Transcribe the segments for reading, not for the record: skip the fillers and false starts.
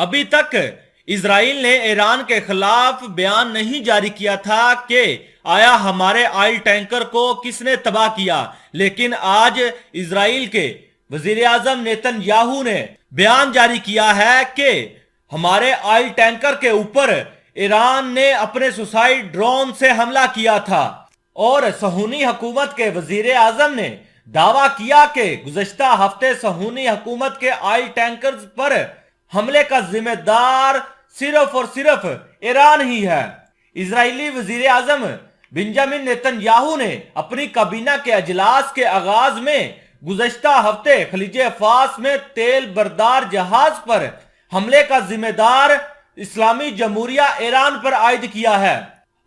अभी तक इजराइल ने ईरान के खिलाफ बयान नहीं जारी किया था कि आया हमारे ऑयल टैंकर को किसने तबाह किया, लेकिन आज इजराइल के वजीर आजम नेतन्याहू ने बयान जारी किया है कि हमारे ऑयल टैंकर के ऊपर ईरान ने अपने सुसाइड ड्रोन से हमला किया था। और सहूनी हुकूमत के वजीर आजम ने दावा किया कि गुज़श्ता हफ्ते सहूनी हुकूमत के ऑयल टैंकर्स पर हमले का जिम्मेदार सिर्फ और सिर्फ ईरान ही है। इजरायली वजीर आजम बेंजामिन नेतन्याहू ने अपनी काबीना के अजलास के आगाज में गुज़श्ता हफ्ते खलीज फास में तेल बरदार जहाज पर हमले का जिम्मेदार इस्लामी जमहूरिया ईरान पर आयद किया है।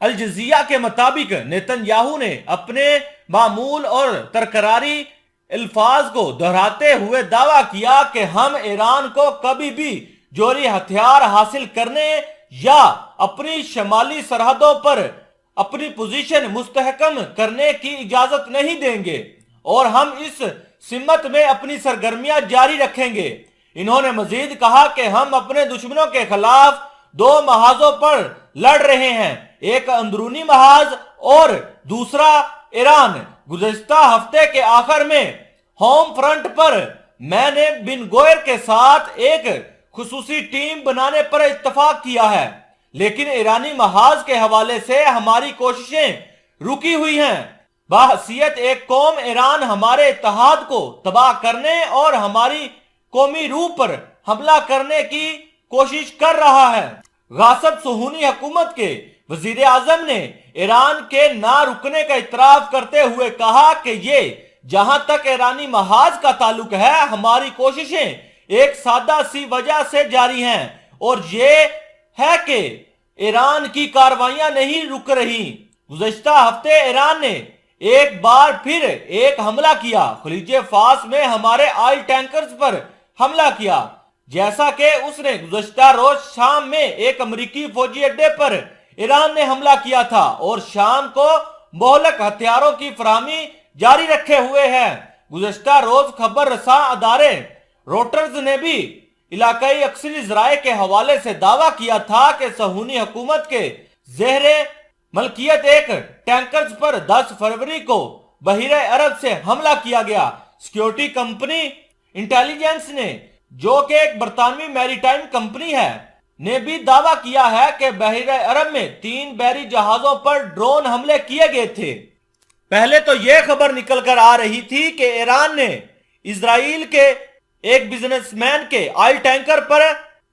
अल जज़ीरा के मुताबिक नेतन्याहू ने अपने मामूल और तरकरारी अल्फाज को दोहराते हुए दावा किया कि हम ईरान को कभी भी जोरी हथियार हासिल करने या अपनी शमाली सरहदों पर अपनी पोजीशन मुस्तहकम करने की इजाजत नहीं देंगे और हम इस सिमत में अपनी सरगर्मियां जारी रखेंगे। इन्होंने मजीद कहा कि हम अपने दुश्मनों के खिलाफ दो महाजों पर लड़ रहे हैं, एक अंदरूनी महाज और दूसरा ईरान। गुज़श्ता हफ्ते के आखिर में होम फ्रंट पर मैंने बिन गोयर के साथ एक खुसूसी टीम बनाने पर इत्तफाक किया है, लेकिन ईरानी महाज के हवाले से हमारी कोशिशें रुकी हुई हैं। बहसीयत एक कौम ईरान हमारे इत्तेहाद को तबाह करने और हमारी कौमी रूह पर हमला करने की कोशिश कर रहा है। गासिब सुहूनी हुकूमत के वजीर आजम ने ईरान के ना रुकने का इतराफ करते हुए कहा कि ये जहां तक ईरानी महाज का ताल्लुक है, हमारी कोशिशें एक सादा सी वजह से जारी हैं और ये है कि ईरान की कार्रवाइयां नहीं रुक रही। गुज़श्ता हफ्ते ईरान ने एक बार फिर एक हमला किया, खलीज फास में हमारे ऑयल टैंकर्स पर हमला किया, जैसा कि उसने गुज़श्ता रोज शाम में एक अमेरिकी फौजी अड्डे पर ईरान ने हमला किया था और शाम को मोहलक हथियारों की फराहमी जारी रखे हुए है। गुज़श्ता रोज खबर रसा अदारे रोटर्स ने भी इलाकाई अक्सरी ज़राए के हवाले से दावा किया था कि सहूनी हुकूमत के ज़ेहरे मलकियत एक टैंकर्स पर 10 फरवरी को बहीरे अरब से हमला किया गया। सिक्योरिटी कंपनी इंटेलिजेंस ने, जो कि एक बरतानवी मैरीटाइम कंपनी है, ने भी दावा किया है कि बहीरे अरब में 3 बहरी जहाजों पर ड्रोन हमले किए गए थे। पहले तो यह खबर निकल कर आ रही थी कि ईरान ने इजराइल के एक बिजनेसमैन के ऑयल टैंकर पर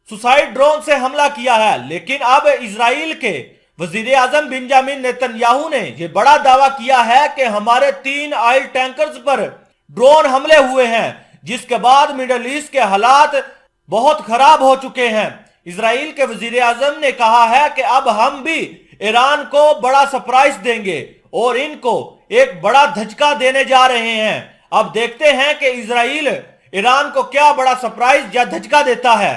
सुसाइड ड्रोन से हमला किया है, लेकिन अब इजराइल के वजीर आजम बेंजामिन नेतन्याहू ने यह बड़ा दावा किया है कि हमारे 3 ऑयल टैंकर्स पर ड्रोन हमले हुए हैं, जिसके बाद मिडल ईस्ट के हालात बहुत खराब हो चुके हैं। इजराइल के वजीर आजम ने कहा है कि अब हम भी ईरान को बड़ा सरप्राइज देंगे और इनको एक बड़ा धचका देने जा रहे हैं। अब देखते हैं कि इजराइल ईरान को क्या बड़ा सरप्राइज या धचका देता है।